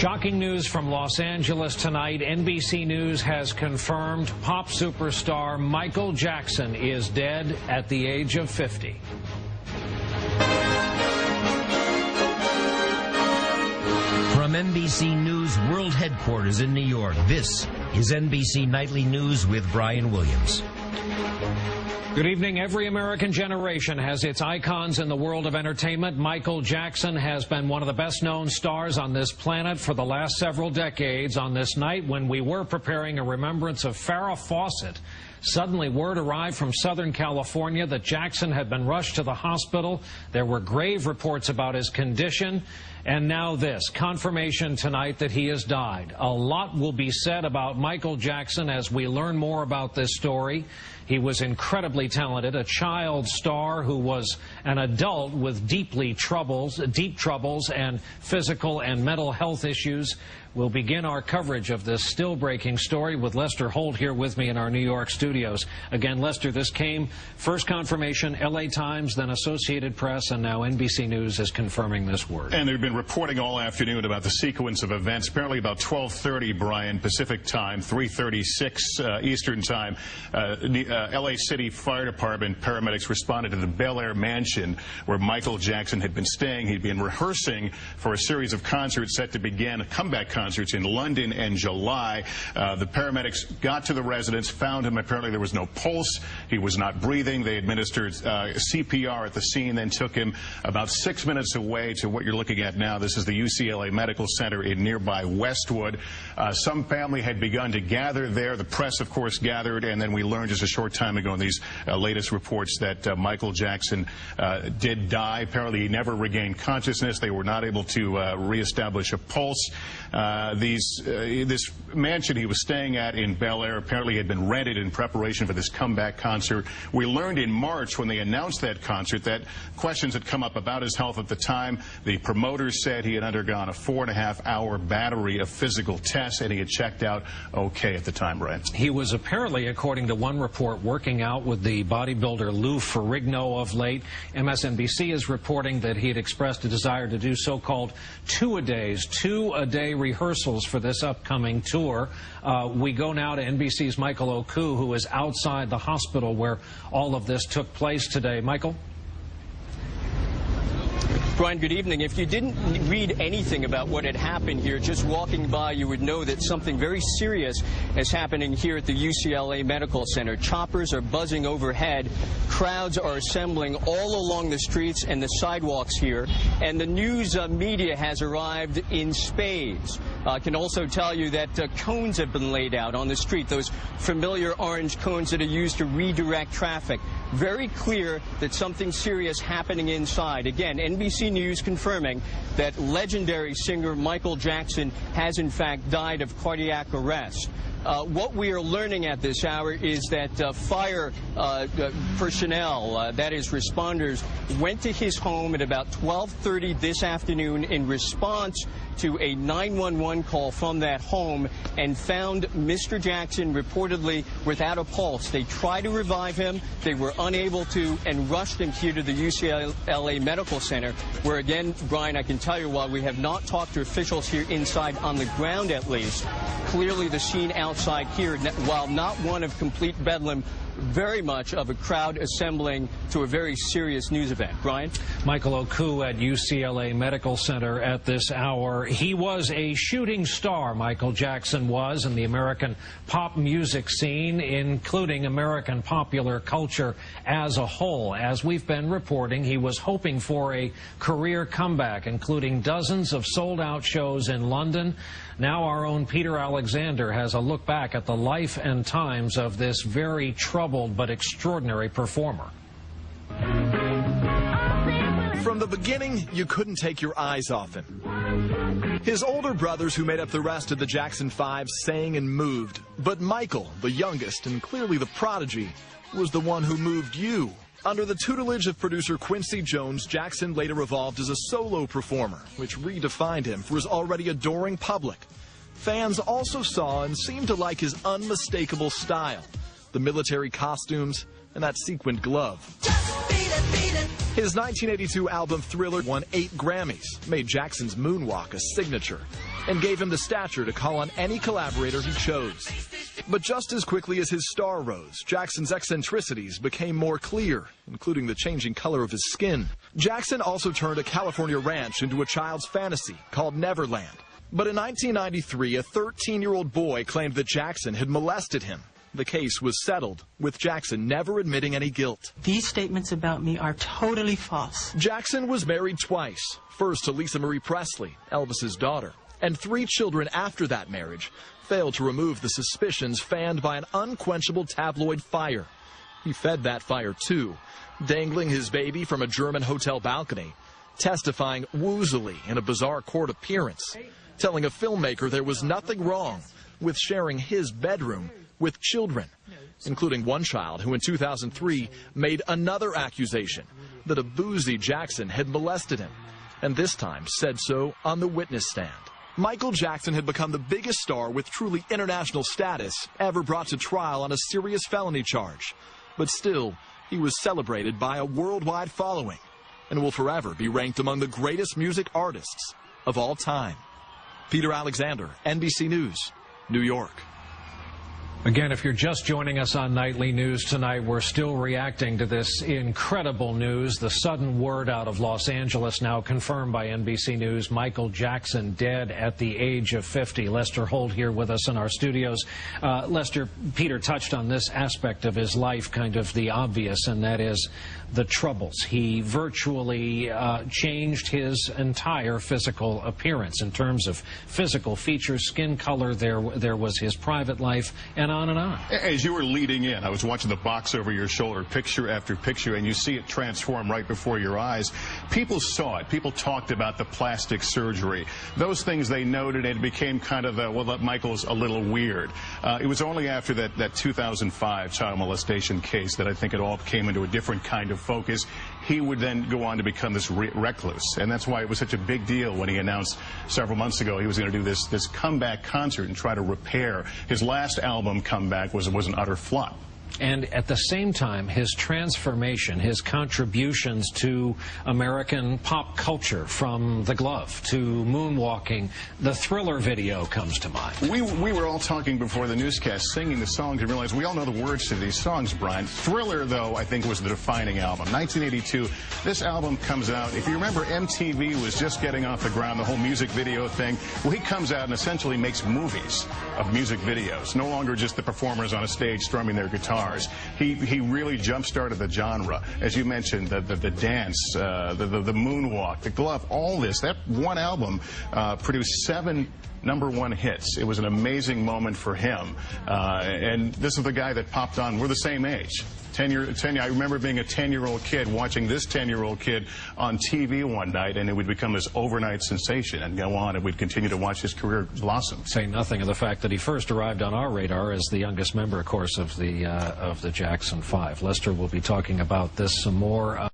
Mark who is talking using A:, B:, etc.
A: Shocking news from Los Angeles tonight. NBC News has confirmed pop superstar Michael Jackson is dead at the age of 50.
B: From NBC News World Headquarters in New York, this is NBC Nightly News with Brian Williams.
A: Good evening. Every American generation has its icons in the world of entertainment. Michael Jackson has been one of the best-known stars on this planet for the last several decades. On this night, when we were preparing a remembrance of Farrah Fawcett, suddenly word arrived from Southern California that Jackson had been rushed to the hospital. There were grave reports about his condition. And now this, confirmation tonight that he has died. A lot will be said about Michael Jackson as we learn more about this story. He was incredibly talented, a child star who was an adult with deep troubles and physical and mental health issues. We'll begin our coverage of this still-breaking story with Lester Holt here with me in our New York studios. Again, Lester, this came first confirmation, LA Times, then Associated Press, and now NBC News is confirming this word.
C: And they've been reporting all afternoon about the sequence of events. Apparently about 12:30, Brian, Pacific time, 3:36 Eastern time. LA City Fire Department paramedics responded to the Bel Air mansion where Michael Jackson had been staying. He'd been rehearsing for a series of concerts set to begin, comeback concerts in London in July. The paramedics got to the residence, found him. Apparently there was no pulse. He was not breathing. They administered CPR at the scene, then took him about 6 minutes away to what you're looking at now. This is the UCLA Medical Center in nearby Westwood. Some family had begun to gather there. The press, of course, gathered, and then we learned just a short time ago in these latest reports that Michael Jackson did die. Apparently he never regained consciousness. They were not able to reestablish a pulse. This mansion he was staying at in Bel Air apparently had been rented in preparation for this comeback concert. We learned in March when they announced that concert that questions had come up about his health at the time. The promoters said he had undergone a 4.5-hour battery of physical tests and he had checked out okay at the time, Brian.
A: He was apparently, according to one report, working out with the bodybuilder Lou Ferrigno of late. MSNBC is reporting that he had expressed a desire to do so-called two-a-day rehearsals for this upcoming tour. We go now to NBC's Michael Oku, who is outside the hospital where all of this took place today. Michael?
D: Brian, good evening. If you didn't read anything about what had happened here, just walking by, you would know that something very serious is happening here at the UCLA Medical Center. Choppers are buzzing overhead. Crowds are assembling all along the streets and the sidewalks here. And the news media has arrived in spades. I can also tell you that cones have been laid out on the street, those familiar orange cones that are used to redirect traffic. Very clear that something serious happening inside. Again, NBC News confirming that legendary singer Michael Jackson has in fact died of cardiac arrest. What we are learning at this hour is that fire personnel, that is responders, went to his home at about 12:30 this afternoon in response to a 911 call from that home and found Mr. Jackson reportedly without a pulse. They tried to revive him. They were unable to and rushed him here to the UCLA Medical Center, where, again, Brian, I can tell you, while we have not talked to officials here inside on the ground at least, clearly the scene outside here, while not one of complete bedlam, very much of a crowd assembling to a very serious news event. Brian?
A: Michael Oku at UCLA Medical Center at this hour. He was a shooting star, Michael Jackson was, in the American pop music scene, including American popular culture as a whole. As we've been reporting, he was hoping for a career comeback, including dozens of sold-out shows in London. Now our own Peter Alexander has a look back at the life and times of this very troubled but extraordinary performer.
E: From the beginning, you couldn't take your eyes off him. His older brothers, who made up the rest of the Jackson Five, sang and moved. But Michael, the youngest and clearly the prodigy, was the one who moved you. Under the tutelage of producer Quincy Jones, Jackson later evolved as a solo performer, which redefined him for his already adoring public. Fans also saw and seemed to like his unmistakable style, the military costumes and that sequined glove. His 1982 album Thriller won 8 Grammys, made Jackson's moonwalk a signature. and gave him the stature to call on any collaborator he chose. But just as quickly as his star rose, Jackson's eccentricities became more clear, including the changing color of his skin. Jackson also turned a California ranch into a child's fantasy called Neverland. But in 1993, a 13-year-old boy claimed that Jackson had molested him. The case was settled, with Jackson never admitting any guilt.
F: These statements about me are totally false.
E: Jackson was married twice, first to Lisa Marie Presley, Elvis's daughter, and 3 children after that marriage failed to remove the suspicions fanned by an unquenchable tabloid fire. He fed that fire too, dangling his baby from a German hotel balcony, testifying woozily in a bizarre court appearance, telling a filmmaker there was nothing wrong with sharing his bedroom with children, including one child who in 2003 made another accusation that a boozy Jackson had molested him, and this time said so on the witness stand. Michael Jackson had become the biggest star with truly international status ever brought to trial on a serious felony charge. But still, he was celebrated by a worldwide following and will forever be ranked among the greatest music artists of all time. Peter Alexander, NBC News, New York.
A: Again, if you're just joining us on Nightly News tonight, we're still reacting to this incredible news. The sudden word out of Los Angeles, now confirmed by NBC News, Michael Jackson dead at the age of 50. Lester Holt here with us in our studios. Lester, Peter touched on this aspect of his life, kind of the obvious, and that is the troubles. He virtually changed his entire physical appearance in terms of physical features, skin color. There was his private life, and on and on.
C: As you were leading in, I was watching the box over your shoulder, picture after picture, and you see it transform right before your eyes. People saw it. People talked about the plastic surgery. Those things they noted, and it became kind of, well, that Michael's a little weird. It was only after that 2005 child molestation case that I think it all came into a different kind of focus. He would then go on to become this recluse, and that's why it was such a big deal when he announced several months ago he was going to do this comeback concert and try to repair. His last album, Comeback, was an utter flop.
A: And at the same time, his transformation, his contributions to American pop culture, from The Glove to moonwalking, the Thriller video comes to mind.
C: We were all talking before the newscast, singing the songs, and realized we all know the words to these songs, Brian. Thriller, though, I think was the defining album. 1982, this album comes out. If you remember, MTV was just getting off the ground, the whole music video thing. Well, he comes out and essentially makes movies of music videos, no longer just the performers on a stage strumming their guitar. He really jump-started the genre. As you mentioned, the dance, the moonwalk, the glove, all this. That one album produced 7 #1 hits. It was an amazing moment for him. And this is the guy that popped on. We're the same age. I remember being a 10-year-old kid watching this 10-year-old kid on TV one night, and it would become this overnight sensation and go on, and we'd continue to watch his career blossom.
A: Say nothing of the fact that he first arrived on our radar as the youngest member, of course, of the Jackson 5. Lester will be talking about this some more.